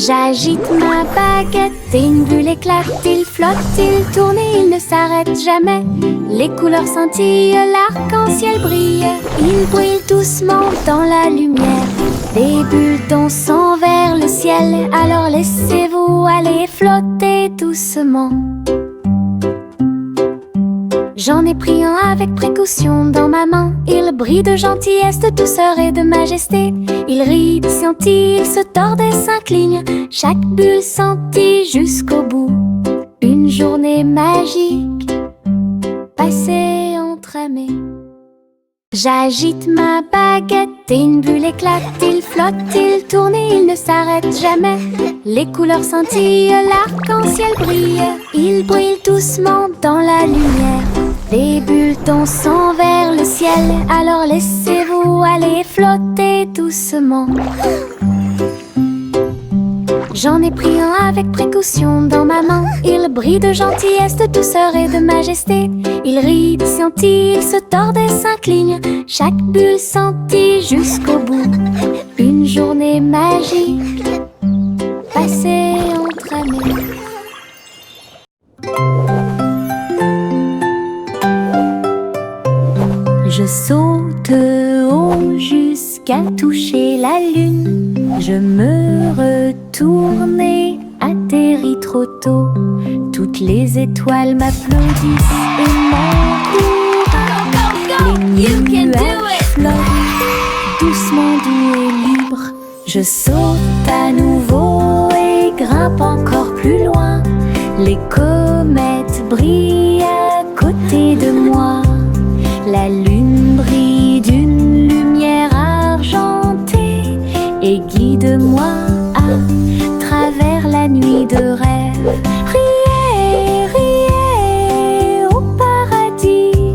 J'agite ma baguette et une bulle éclate. Il flotte, il tourne et il ne s'arrête jamais. Les couleurs scintillent, l'arc-en-ciel brille. Il brille doucement dans la lumière. Des bulles dansent vers le ciel. Alors laissez-vous aller flotter doucement. J'en ai pris un avec précaution dans ma main. Il brille de gentillesse, de douceur et de majesté. Il rit, scintille, il se tord et s'incline. Chaque bulle scintille jusqu'au bout. Une journée magique passée entre amis. J'agite ma baguette et une bulle éclate. Il flotte, il tourne et il ne s'arrête jamais. Les couleurs scintillent, l'arc-en-ciel brille. Il brille doucement dans la lumière. Les bulles dansent vers le ciel. Alors laissez-vous aller flotter doucement. J'en ai pris un avec précaution dans ma main. Il brille de gentillesse, de douceur et de majesté. Il rit, scintille, il se tord et s'incline. Chaque bulle scintille jusqu'au bout. Une journée magique passée entre amis. Je saute haut jusqu'à toucher la lune. Je me retourne et atterris trop tôt. Toutes les étoiles m'applaudissent et m'encouragent. Les nuages flottent doucement, doux et libres. Je saute à nouveau et grimpe encore plus loin. Les comètes brillent à côté de moi. La lune brille d'une lumière argentée et guide-moi à travers la nuit de rêve. Riez, riez au paradis.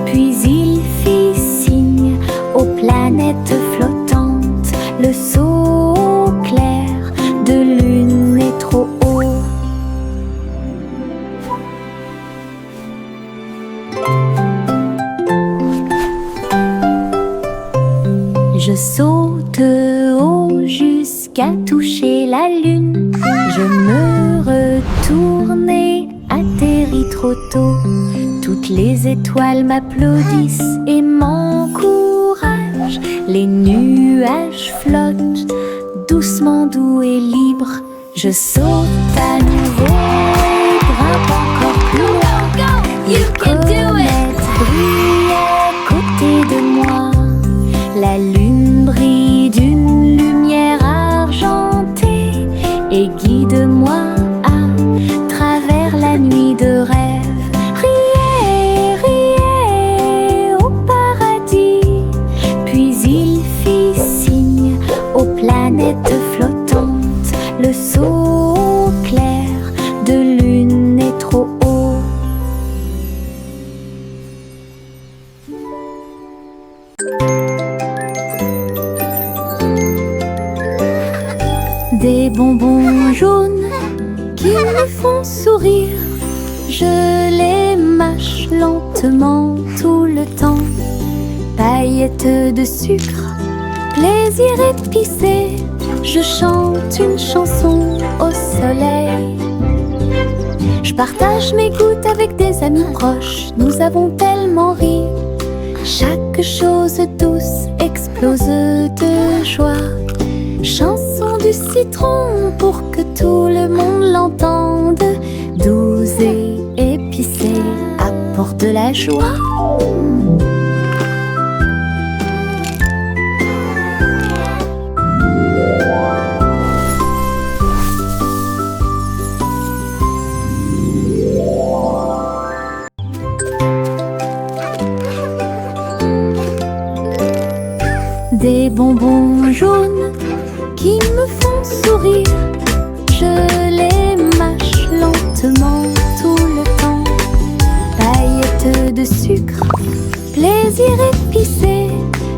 Puis il fit signe aux planètes flottantes. Le saut clair de lune est trop haut. Je saute haut jusqu'à toucher la lune. Je me retourne et atterris trop tôt. Toutes les étoiles m'applaudissent et m'encouragent. Les nuages flottent doucement, doux et libres. Je saute à nouveau et grimpe encore plus loin. Les comètes brillent à côté de moi. La lune brille d'une lumière argentée et guide-moi à travers la nuit de rêve. Riez, riez au paradis. Puis il fit signe aux planètes flottantes. Le saut clair de lune est trop haut. Des bonbons jaunes qui me font sourire. Je les mâche lentement tout le temps. Paillettes de sucre, plaisir épicé. Je chante une chanson au soleil. Je partage mes gouttes avec des amis proches. Nous avons tellement ri. Chaque chose douce explose de joie. Chanson du citron pour que tout le monde l'entende. Douce et épicée, apporte de la joie. Des bonbons jaunes qui me font sourire. Je les mâche lentement tout le temps. Paillettes de sucre, plaisir épicé.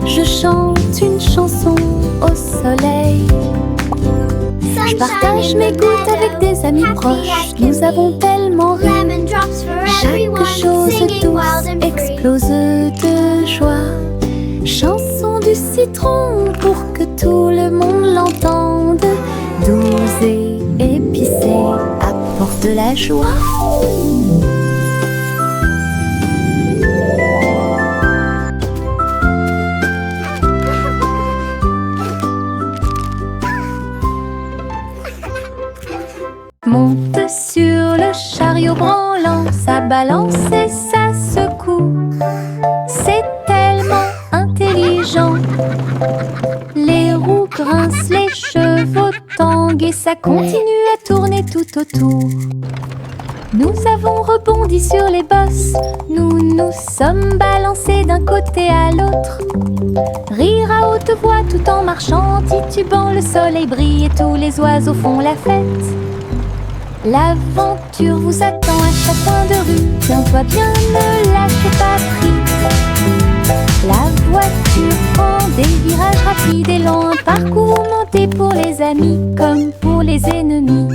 Je chante une chanson au soleil. Je partage mes gouttes avec des amis proches. Nous avons tellement ri. Chaque chose douce explose de joie. Chanson du citron pour que tout le monde l'entende. Douce et de la joie. Monte sur le chariot branlant, ça balance et ça secoue. C'est tellement intelligent. Les roues grincent, les chevaux tanguent et ça continue à tourner tout autour. Nous avons rebondi sur les bosses, nous nous sommes balancés d'un côté à l'autre. Rire à haute voix tout en marchant, titubant, le soleil brille et tous les oiseaux font la fête. L'aventure vous attend à chaque coin de rue, tiens-toi bien, ne lâche pas prise. La voiture prend des virages rapides et longs, un parcours monté pour les amis comme pour les ennemis.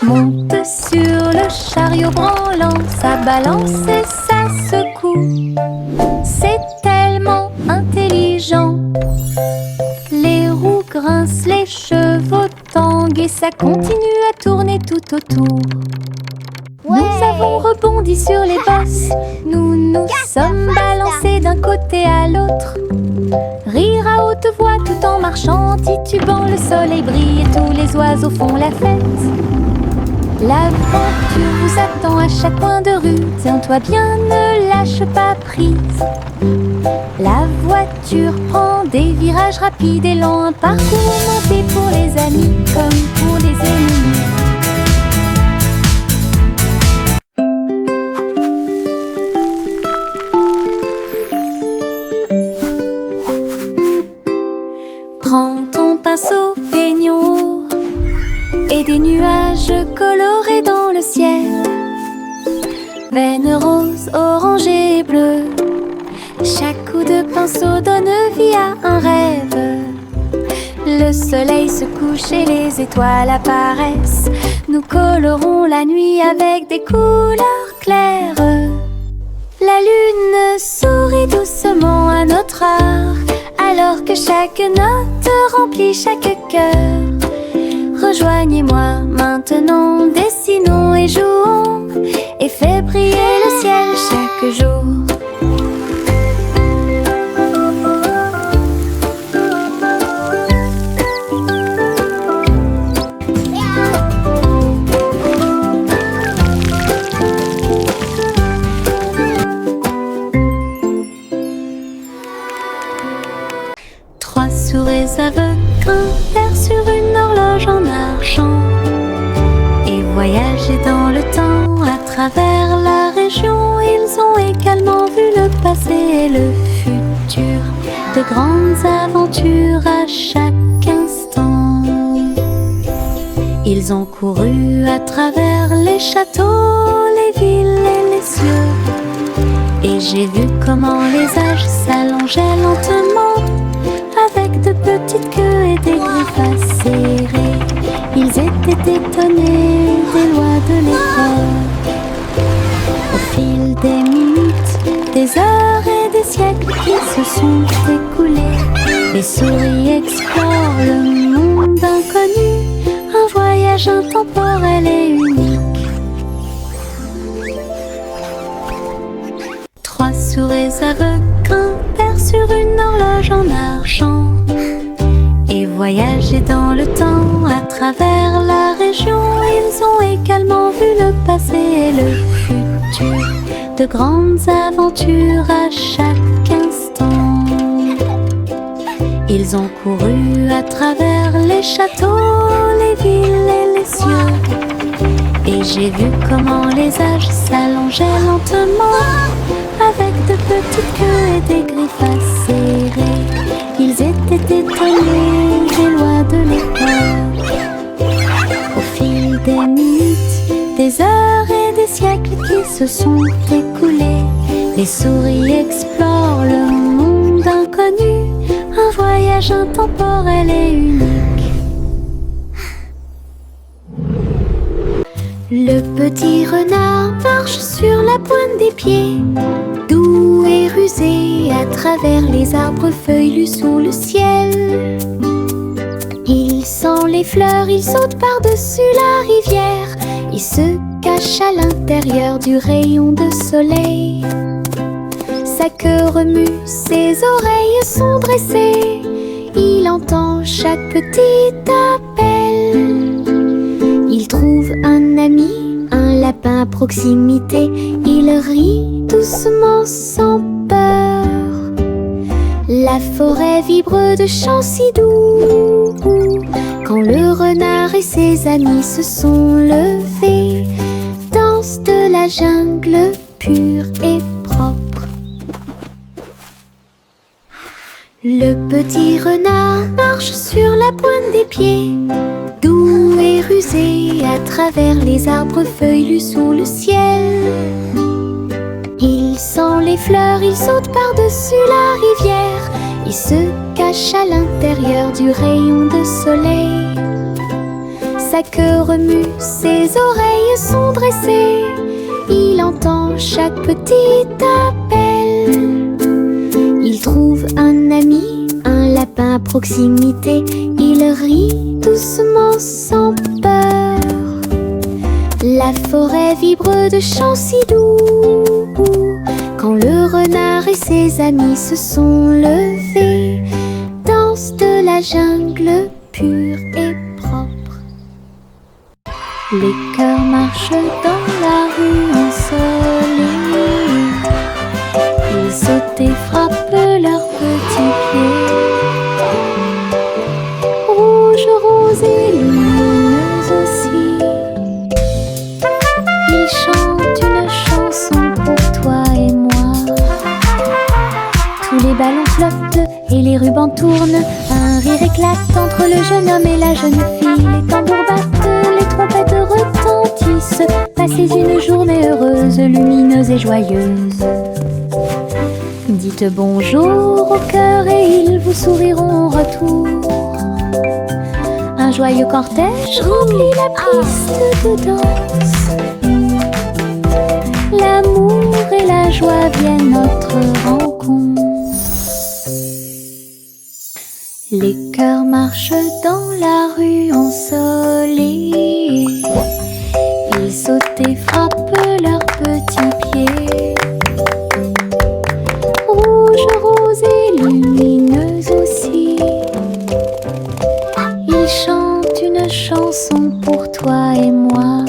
Monte sur le chariot branlant, ça balance et ça secoue. C'est tellement intelligent. Les roues grincent, les chevaux tanguent et ça continue à tourner tout autour. Ouais. Nous avons rebondi sur les bosses, nous nous sommes balancés d'un côté à l'autre. Rire à haute voix tout en marchant, titubant, le soleil brille et tous les oiseaux font la fête. L'aventure vous attend à chaque coin de rue, tiens-toi bien, ne lâche pas prise. La voiture prend des virages rapides et longs, un parcours monté pour les amis comme pour les ennemis. Prends ton pinceau, peignons et des nuages colorés dans le ciel. Veines roses, orangées et bleues. Chaque coup de pinceau donne vie à un rêve. Le soleil se couche et les étoiles apparaissent. Nous colorons la nuit avec des couleurs claires. La lune sourit doucement à notre art, alors que chaque note remplit chaque cœur. Rejoignez-moi maintenant, dessinons et jouons, et fais briller le ciel chaque jour. Trois souris aveugles grimpèrent sur une horloge en argent et voyageaient dans le temps à travers la région. Ils ont également vu le passé et le futur, de grandes aventures à chaque instant. Ils ont couru à travers les châteaux, les villes et les cieux, et j'ai vu comment les âges s'allongeaient lentement, avec de petites queues et des griffes acérées. Ils étaient étonnés des lois de l'époque. Au fil des minutes, des heures et des siècles qui se sont écoulés, les souris explorent le monde inconnu, un voyage intemporel et unique. Trois souris aveugles grimpèrent sur une horloge en argent et voyageaient dans le temps à travers la région. Ils ont également vu le passé et le futur, de grandes aventures à chaque instant. Ils ont couru à travers les châteaux, les villes et les cieux, et j'ai vu comment les âges s'allongeaient lentement, avec de petites queues et des griffes acérées. Ils étaient étonnés des lois de l'époque. Au fil des minutes, des heures et des siècles qui se sont écoulés, les souris explorent le monde inconnu, un voyage intemporel et unique. Le petit renard marche sur la pointe des pieds, doux et rusé à travers les arbres feuillus sous le ciel. Il sent les fleurs, il saute par-dessus la rivière. Il se cache à l'intérieur du rayon de soleil. Sa queue remue, ses oreilles sont dressées. Il entend chaque petit appel. Il trouve un ami, un lapin à proximité. Il rit doucement sans peur. La forêt vibre de chants si doux. Quand le renard et ses amis se sont levés, danse de la jungle pure et propre. Le petit renard marche sur la pointe des pieds, doux et rusé à travers les arbres feuillus sous le ciel. Il sent les fleurs, il saute par-dessus la rivière. Il se cache à l'intérieur du rayon de soleil. Sa queue remue, ses oreilles sont dressées. Il entend chaque petit appel. Il trouve un ami, un lapin à proximité. Il rit doucement sans peur. La forêt vibre de chants si doux. Quand le renard et ses amis se sont levés, danse de la jungle pure et propre. Les cœurs marchent dans la rue ensoleillée. Ils sautent et frappent leurs petits pieds. Rouge, rose et lumineuse aussi. Ils chantent une chanson pour toi et moi. Tous les ballons flottent et les rubans tournent. Un rire éclate entre le jeune homme et la jeune fille. Les tambours battent, les trompettes retentissent. Passez une journée heureuse, lumineuse et joyeuse. Dites bonjour au cœur et ils vous souriront en retour. Un joyeux cortège remplit la piste de danse. L'amour et la joie viennent notre rencontre. Les cœurs marchent dans la rue ensoleillée. Ils sautent et frappent leurs petits pieds. Rouge, rose et lumineuse aussi. Ils chantent une chanson pour toi et moi.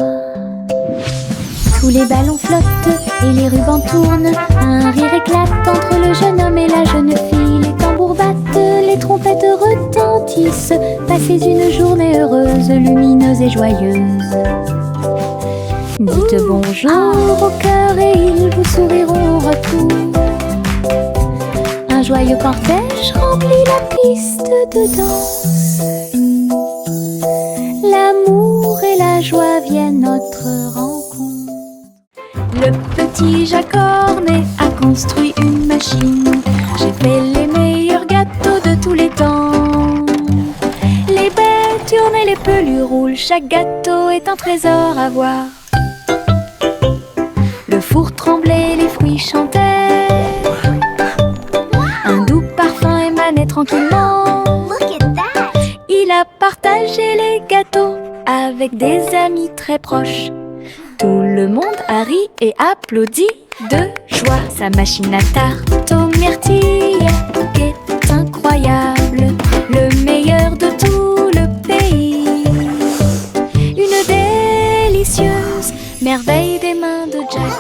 Tous les ballons flottent et les rubans tournent. Un rire éclate entre le jeune homme et la jeune fille. Les tambours battent, les trompettes retentissent. Passez une journée heureuse, lumineuse et joyeuse. Dites bonjour au cœur et ils vous souriront en retour. Un joyeux cortège remplit la piste de danse. L'amour et la joie viennent notre rencontre. Le petit Jacques Cornet a construit une machine. J'ai fait les meilleurs gâteaux de tous les temps. Les baies tournent et les pelures roulent. Chaque gâteau est un trésor à voir. Le four tremblait, les fruits chantaient. Un doux parfum émanait tranquillement. Il a partagé les gâteaux avec des amis très proches. Tout le monde a ri et applaudi de joie. Sa machine à tarte aux myrtilles est incroyable, le meilleur de tout le pays. Une délicieuse merveille des mains de Jack.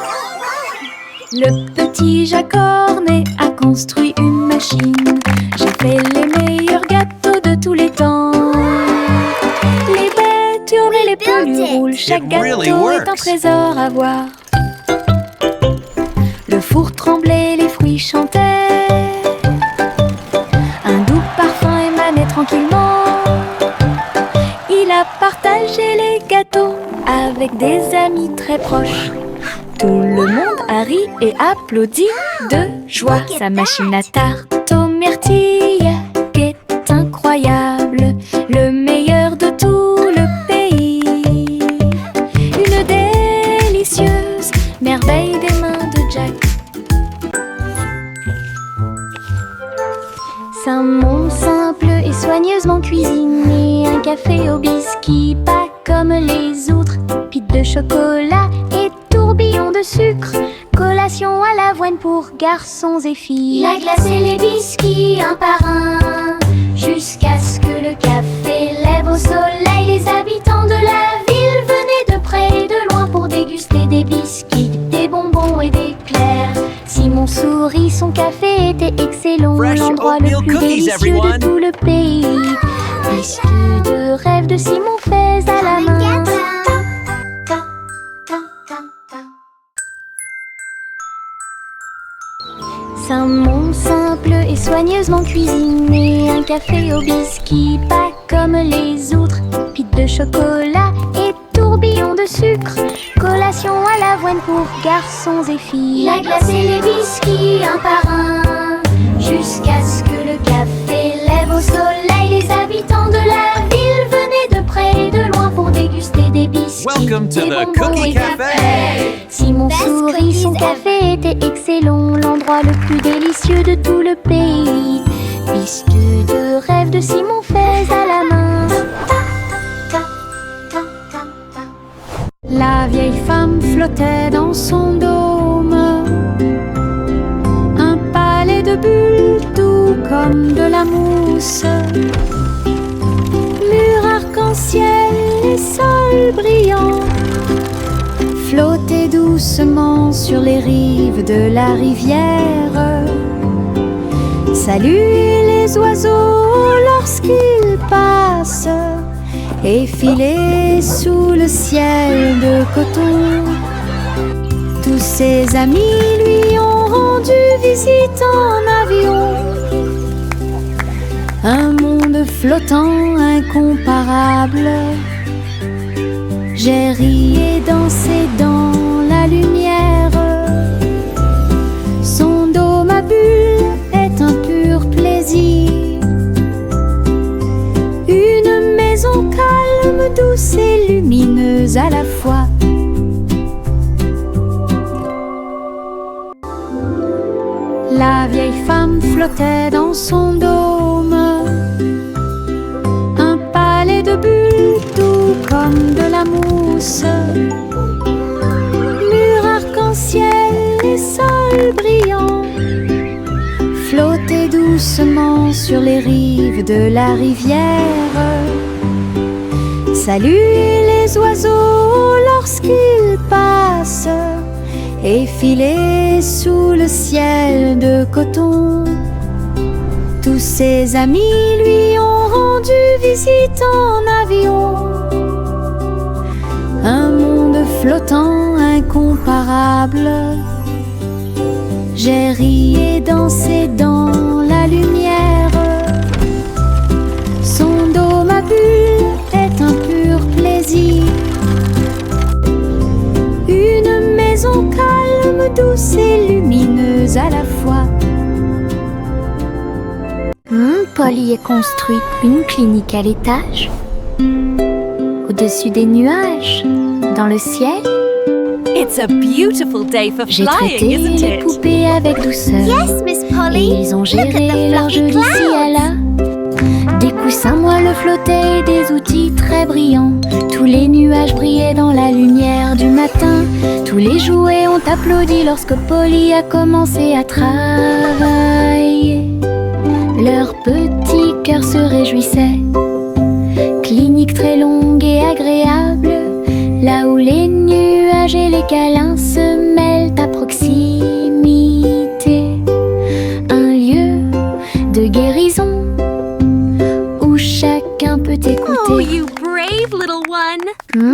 Le petit Jacques Cornet a construit une machine. J'ai fait les meilleurs gâteaux de tous les temps. Les baies tournent et les pelures roulent. Chaque gâteau est un trésor à voir. Le four tremblait, les fruits chantaient. Un doux parfum émanait tranquillement. Il a partagé les gâteaux avec des amis très proches. Tout le monde a ri et applaudi de joie. Sa machine à tarte aux myrtilles est incroyable, le meilleur de tout le pays. Une délicieuse merveille des mains de Jack. Saumon simple et soigneusement cuisiné, un café au biscuit, pas comme les autres. Pites de chocolat et tourbillons de sucre. Collation à l'avoine pour garçons et filles. La glace et les biscuits un par un, jusqu'à ce que le café lève au soleil. Les habitants de la ville venaient de près et de loin pour déguster des biscuits, des bonbons et des éclairs. Simon sourit, son café était excellent. Fresh L'endroit le oatmeal plus cookies, délicieux everyone. de tout le pays. Biscuits de rêve de Simon faits à la main. Simon simple et soigneusement cuisiné, un café au biscuit, pas comme les autres. Pites de chocolat et tourbillons de sucre. Collation à l'avoine pour garçons et filles. La glace et les biscuits un par un, jusqu'à ce que le café lève au soleil. Les habitants de la ville venaient de près et de loin pour déguster des biscuits, Welcome to des the bonbons Cookie et des Cafe. crêpes. Simon Best sourit, son cookies café était excellent. L'endroit le plus délicieux de tout le pays. Biscuits de rêve de Simon faits à la main. La vieille femme flottait dans son dôme, un palais de bulles doux comme de la mousse. Murs arc-en-ciel et sol brillant flottaient doucement sur les rives de la rivière. Saluez les oiseaux lorsqu'ils passent, effilés sous le ciel de coton. Tous ses amis lui ont rendu visite en avion. Un monde flottant incomparable. J'ai ri et dansé dans la lumière. Son dôme à bulles est un pur plaisir. Une maison calme, douce et lumineuse à la fois. La vieille femme flottait dans son dôme, un palais de bulles doux comme de la mousse. Murs arc-en-ciel et sol brillant flottaient doucement sur les rives de la rivière. Saluez les oiseaux lorsqu'ils passent, effilés sous le ciel de coton. Tous ses amis lui ont rendu visite en avion. Un monde flottant incomparable. J'ai ri et dansé dans la lumière. Son dôme à bulles est un pur plaisir. Une maison calme, douce et lumineuse à la fois. Paul y a construit une clinique à l'étage, au-dessus des nuages, dans le ciel. It's a beautiful day for J'ai flying, traité isn't les it? poupées avec douceur. Yes, Miss Et Polly. ils ont Look at géré the leur fluffy jeu d'ici à là. Des coussins moelleux flottaient et des outils très brillants. Tous les nuages brillaient dans la lumière du matin. Tous les jouets ont applaudi lorsque Polly a commencé à travailler. Leur petit cœur se réjouissait. Clinique très longue et agréable, là où les nuages et les câlins se mêlent à proximité. Un lieu de guérison où chacun peut écouter. Oh, you brave little one.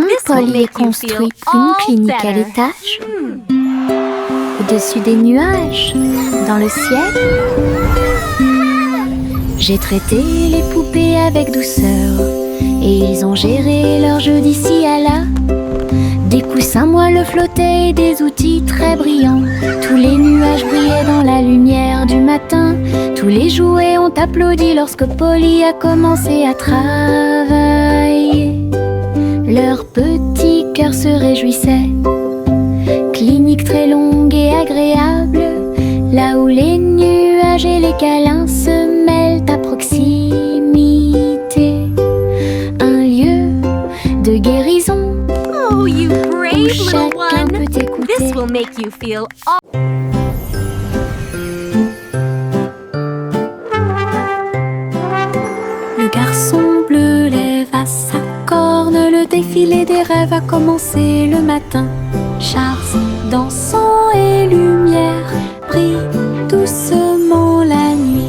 This will Polly a make you construit feel une all clinique à better. l'étage, au-dessus des nuages, dans le ciel. J'ai traité les poupées avec douceur et ils ont géré leur jeu d'ici à là. Des coussins moelleux flottaient et des outils très brillants. Tous les nuages brillaient dans la lumière du matin. Tous les jouets ont applaudi lorsque Polly a commencé à travailler. Leur petit cœur se réjouissait. Clinique très longue et agréable, là où les nuages et les câlins se mêlent à proximité. Un make you feel all... Le garçon bleu lève à sa corne, le défilé des rêves a commencé le matin. Charles, dansant et lumière, brille doucement la nuit.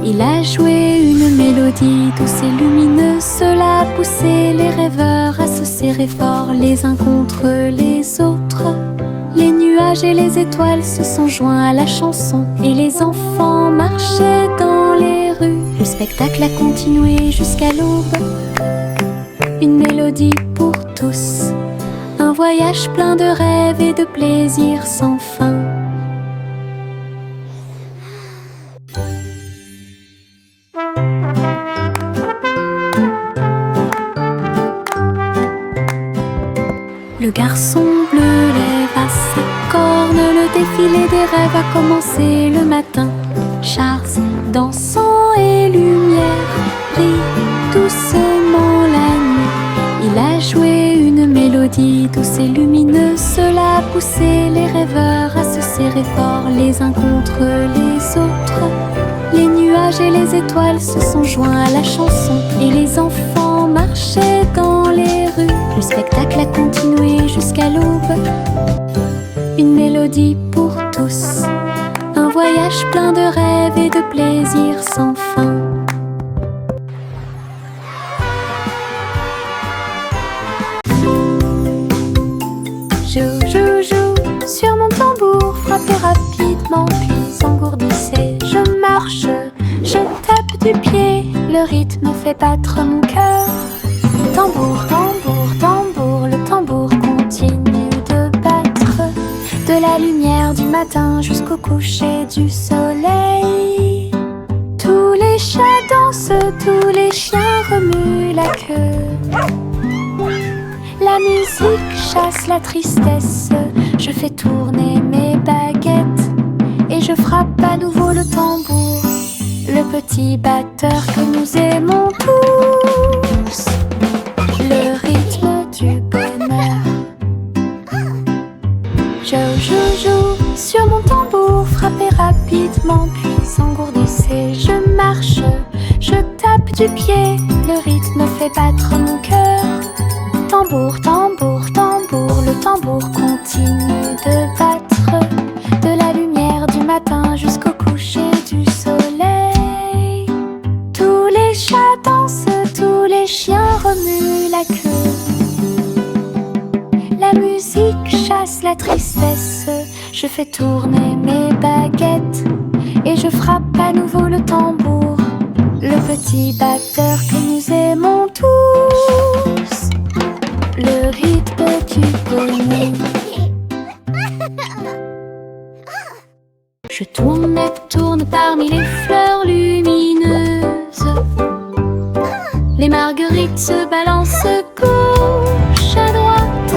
Il a joué une mélodie douce et lumineuse, cela a poussé les rêveurs à se serrer fort les uns contre les autres. Les nuages et les étoiles se sont joints à la chanson et les enfants marchaient dans les rues. Le spectacle a continué jusqu'à l'aube. Une mélodie pour tous, un voyage plein de rêves et de plaisirs sans fin. Le garçon bleu lève à sa corne, le défilé des rêves a commencé le matin. Charles, dansant et lumière, brille doucement la nuit. Il a joué une mélodie douce et lumineuse, cela a poussé les rêveurs à se serrer fort les uns contre les autres. Les nuages et les étoiles se sont joints à la chanson et les enfants marchaient dans les rues. Le spectacle a continué jusqu'à l'aube. Une mélodie pour tous, un voyage plein de rêves et de plaisirs sans fin. Joue, joue, joue sur mon tambour, frappez rapidement puis engourdissez. Je marche, je tape du pied, le rythme fait battre mon cœur. Tambour, tambour, tambour, le tambour continue de battre. De la lumière du matin jusqu'au coucher du soleil. Tous les chats dansent, tous les chiens remuent la queue. La musique chasse la tristesse, je fais tourner mes baguettes et je frappe à nouveau le tambour, le petit batteur que nous aimons tous. Le rythme du bonheur. Joue, joue, joue sur mon tambour, frappez rapidement puis engourdissez. Je marche, je tape du pied, le rythme fait battre mon cœur. Tambour, tambour, tambour, le tambour continue de battre. De la lumière du matin jusqu'au coucher du soleil. Tous les chats dansent, tous les chiens remuent la queue. La musique chasse la tristesse, je fais tourner mes baguettes et je frappe à nouveau le tambour, le petit batteur que nous aimons tous. Le rythme du bonheur. Je tourne et tourne parmi les fleurs lumineuses. Les marguerites se balancent gauche à droite.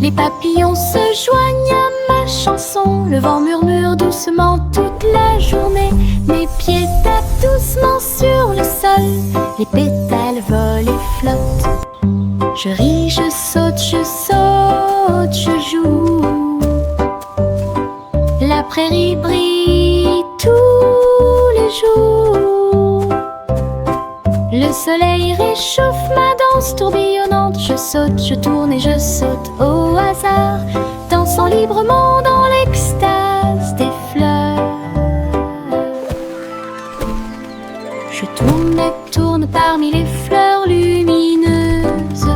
Les papillons se joignent à ma chanson. Le vent murmure doucement toute la journée. Mes pieds tapent doucement sur le sol. Les pétales volent et flottent. Je ris, je saute, je joue. La prairie brille tous les jours. Le soleil réchauffe ma danse tourbillonnante. Je saute, je tourne et je saute au hasard, dansant librement dans l'extase des fleurs. Je tourne et tourne parmi les fleurs lumineuses.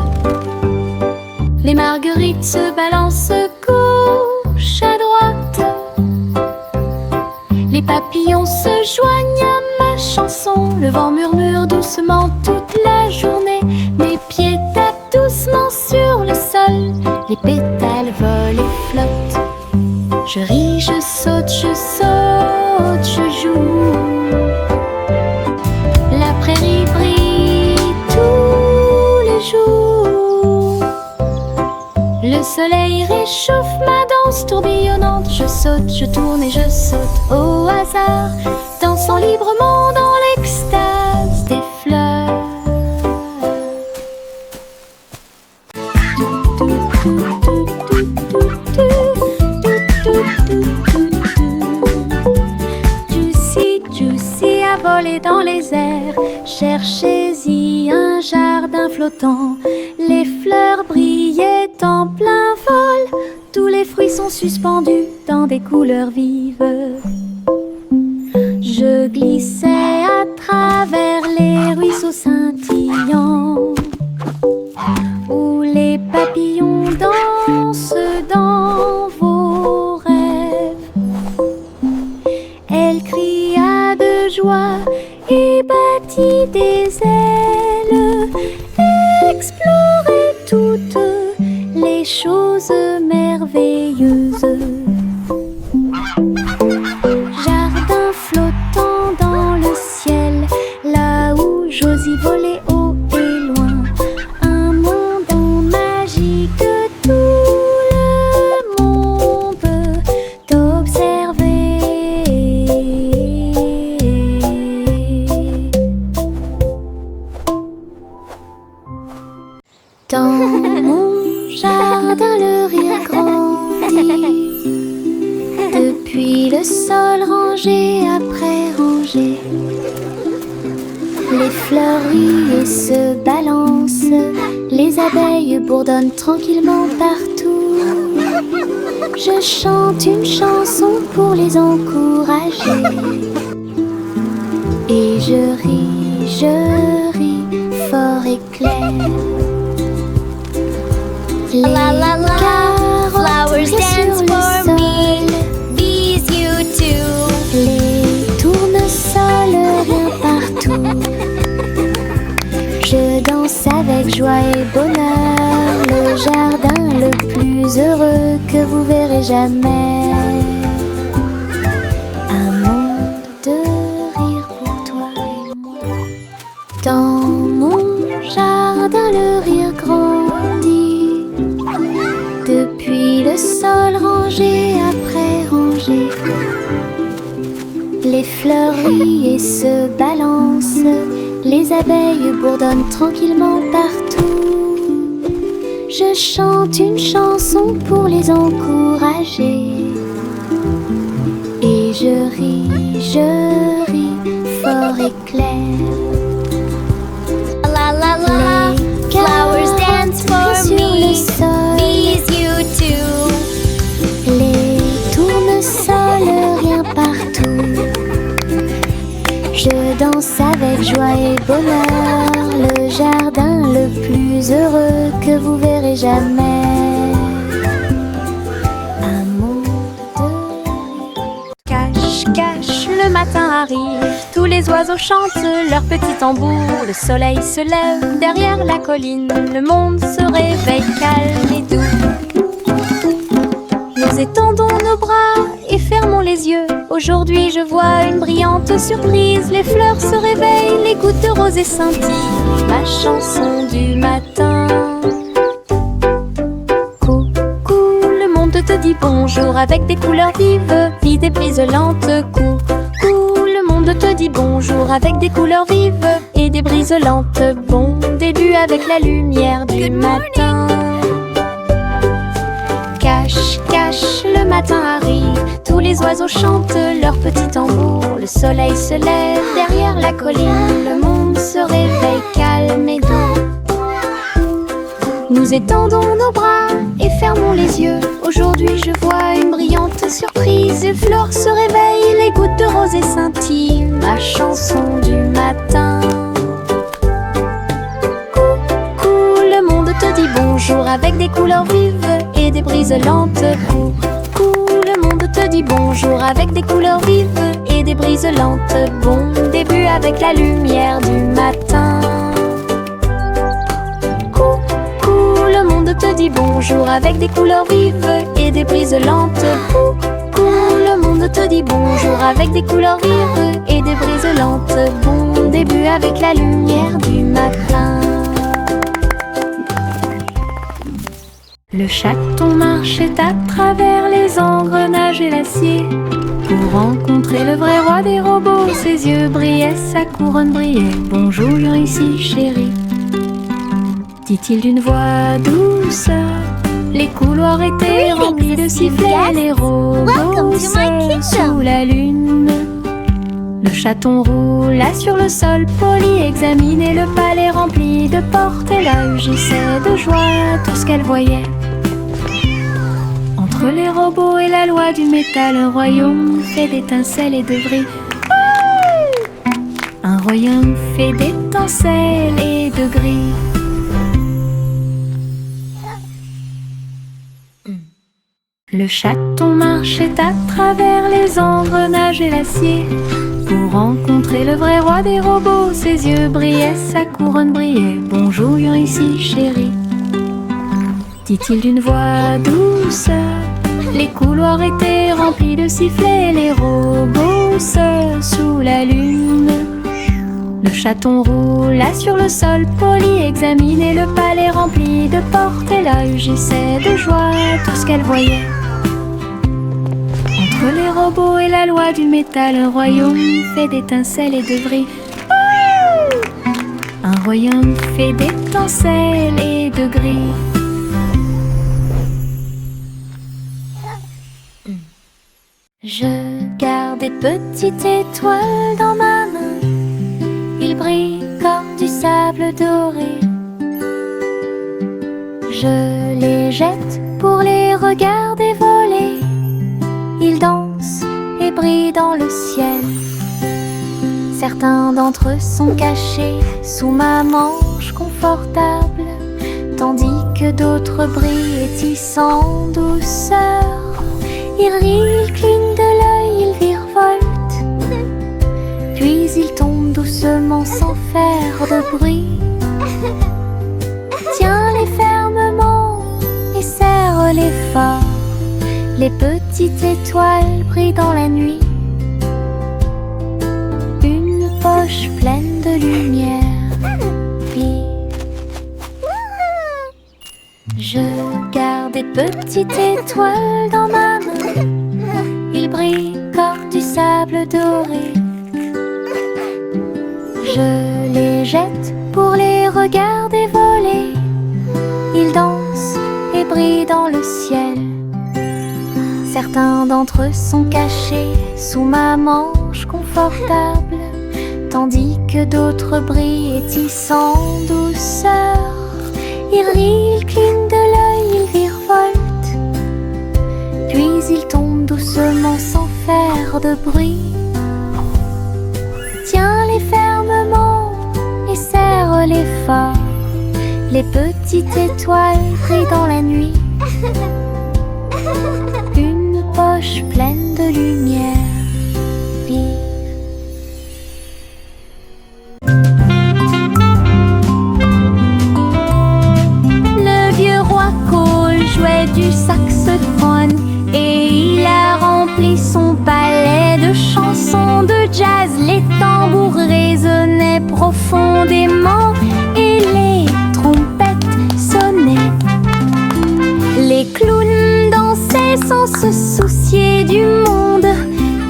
Les marguerites se balancent gauche à droite. Les papillons se joignent à ma chanson. Le vent murmure doucement toute la journée. Mes pieds tapent doucement sur le sol. Les pétales volent et flottent. Je ris, je saute, je joue. La prairie brille tous les jours. Le soleil réchauffe ma danse tourbillonnante. Je saute, je tourne et je saute au hasard, dansant librement dans l'extase des fleurs. cherchez-y un jardin flottant. Les fleurs brillaient en plein vol. Tous les fruits sont suspendus dans des couleurs vives. Je glissais à travers les ruisseaux scintillants, où les papillons dansent dans vos rêves. Elle cria de joie et battit des ailes, explorait toutes les choses merveilleuses. Jardin flottant dans le ciel, là où Josie volait haut et loin. Un monde magique, tout le monde t'observait. Dans mon jardin, le rire grandit. Depuis le sol, rangé après rangé, les fleurs rient et se balancent. Les abeilles bourdonnent tranquillement partout. Je chante une chanson pour les encourager. Et je ris fort et clair. Les Flowers dance for me. Bees you too. Les tournesols rien partout. Je danse avec joie et bonheur. Le jardin le plus heureux que vous verrez jamais. Un monde de rire pour toi et moi. Dans mon jardin, le rire grandit. Depuis le sol, rangé après rangé, les fleurs rient et se balancent. Les abeilles bourdonnent tranquillement partout. Je chante une chanson pour les encourager. Et je ris fort et clair. La la la. Flowers dance for me. Bees you too. Les tournesols rien partout. Je danse avec joie et bonheur. Le jardin le plus heureux que vous verrez jamais. Un monde de rire. Cache, cache, le matin arrive. Tous les oiseaux chantent leur petit tambour. Le soleil se lève derrière la colline. Le monde se réveille calme et doux. Nous étendons nos bras et fermons les yeux. Aujourd'hui je vois une brillante surprise. Les fleurs se réveillent, les gouttes de rosée scintillent. Ma chanson du matin. Coucou, le monde te dit bonjour avec des couleurs vives, vives et briselantes. Coucou, le monde te dit bonjour avec des couleurs vives et des briselantes. Bon début avec la lumière du matin. Cache, cache, le matin arrive. Tous les oiseaux chantent leur petit tambour. Le soleil se lève derrière la colline. Le monde se réveille calme et doux. Nous étendons nos bras et fermons les yeux. Aujourd'hui je vois une brillante surprise. Les fleurs se réveillent, les gouttes de rosée scintillent. Ma chanson du matin. Coucou, le monde te dit bonjour avec des couleurs vives et des briselantes. Coucou, le monde te dit bonjour avec des couleurs vives et des briselantes. Bon début avec la lumière du matin. Coucou, le monde te dit bonjour avec des couleurs vives et des briselantes. Coucou, le monde te dit bonjour avec des couleurs vives et des briselantes. Bon début avec la lumière du matin. Le chaton marchait à travers les engrenages et l'acier pour rencontrer le vrai roi des robots. Ses yeux brillaient, sa couronne brillait. Bonjour ici chérie, dit-il d'une voix douce. Les couloirs étaient remplis de sifflets. Les robots sous la lune Le chaton roula sur le sol poli, examinait le palais rempli de portes, et là rugissait de joie tout ce qu'elle voyait. Entre les robots et la loi du métal, un royaume fait d'étincelles et de bris. Un royaume fait d'étincelles et de gris. Le chaton marchait à travers les engrenages et l'acier pour rencontrer le vrai roi des robots. Ses yeux brillaient, sa couronne brillait. « Bonjour, ici, chérie », dit-il d'une voix douce. Les couloirs étaient remplis de sifflets, les robots seuls sous la lune. Le chaton roula sur le sol poli, examinait le palais rempli de portes, et là rugissait de joie tout ce qu'elle voyait. Entre les robots et la loi du métal, un royaume fait d'étincelles et de bris. Un royaume fait d'étincelles et de gris. Je garde des petites étoiles dans ma main. Ils brillent comme du sable doré. Je les jette pour les regarder voler. Ils dansent et brillent dans le ciel. Certains d'entre eux sont cachés sous ma manche confortable, tandis que d'autres brillent et tissent en douceur. Ils rient, ils clignent de l'œil, ils virevoltent, puis ils tombent doucement sans faire de bruit. Tiens-les fermement et serre-les fort. Les petites étoiles brillent dans la nuit. Une poche pleine de lumière vive. Je garde des petites étoiles dans ma main. Ils brillent comme du sable doré. Je les jette pour les regarder voler. Ils dansent et brillent dans le ciel. Certains d'entre eux sont cachés sous ma manche confortable, tandis que d'autres brillent et tissent en douceur. Ils rient, ils clignent de l'œil, ils virevoltent, puis ils tombent doucement sans faire de bruit. Tiens-les fermement et serre-les fort. Les petites étoiles brillent dans la nuit. Une poche pleine de lumière vive. Le vieux roi Cole jouait du saxophone et il a rempli son palais de chansons de jazz. Les tambours résonnaient profondément et les trompettes sonnaient. Les clowns dansaient sans se soucier du monde.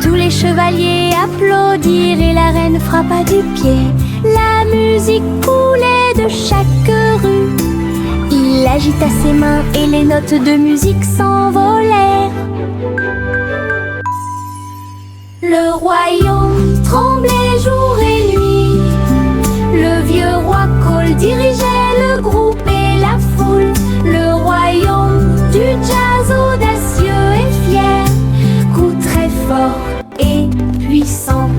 Tous les chevaliers applaudirent et la reine frappa du pied. La musique coulait de chaque rue. Il agita ses mains et les notes de musique s'envolèrent. Le royaume tremblait jour et nuit. Le vieux roi Cole dirigeait le groupe et la foule. Le royaume du jazz audacieux et fier, coup très fort et puissant.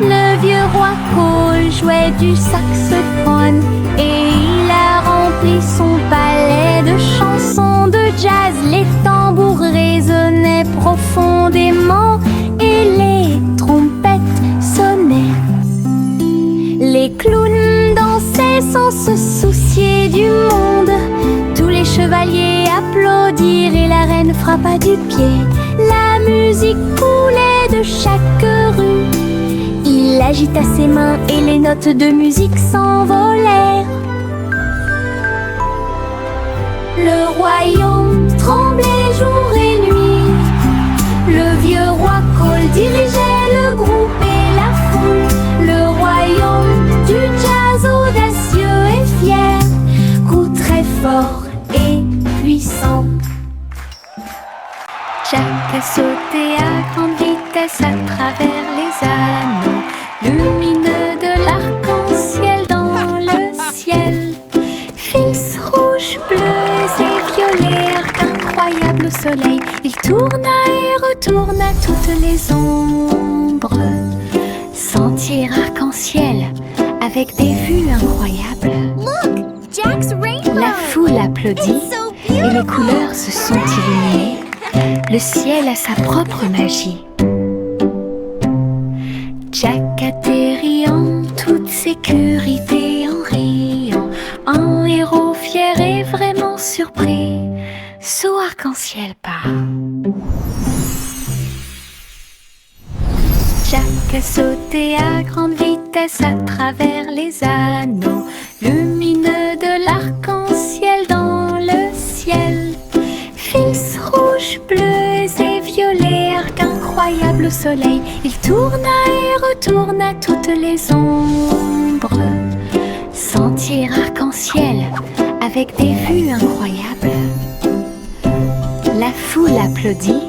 Le vieux roi Cole jouait du saxophone et il a rempli son palais de chansons de jazz. Les tambours résonnaient profondément et les trompettes sonnaient. Les clowns dansaient sans se soucier du monde. Tous les chevaliers applaudirent et la reine frappa du pied. La musique coulait de chaque rue. Il agita ses mains et les notes de musique s'envolèrent. Le royaume tremblait jour et nuit. Le vieux roi Cole dirigeait le groupe et la foule. Le royaume du jazz audacieux et fier, coup très fort et puissant. vitesse à travers les anneaux lumineux de l'arc-en-ciel dans le ciel. Fils rouges, bleus et violets, arc incroyable au soleil. Il tourna et retourna toutes les ombres. Sentier arc-en-ciel avec des vues incroyables. Look, Jack's rainbow. La foule applaudit et les couleurs se sont illuminées. Le ciel a sa propre magie. Jack atterrit en toute sécurité en riant, un héros fier et vraiment surpris. Saut arc-en-ciel part. Jack a sauté à grande vitesse à travers les anneaux lumineux de l'arc-en-ciel dans le ciel. Fils rouges, bleus et violets, arc incroyable au soleil. Il tourna et retourna toutes les ombres. Sentier arc-en-ciel avec des vues incroyables. La foule applaudit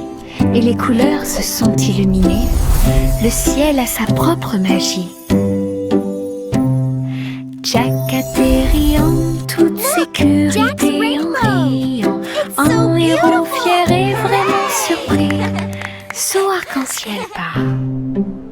et les couleurs se sont illuminées. Le ciel a sa propre magie. Jack atterrit en toute sécurité en riant, un héros fier et vraiment surpris. Saut arc-en-ciel part.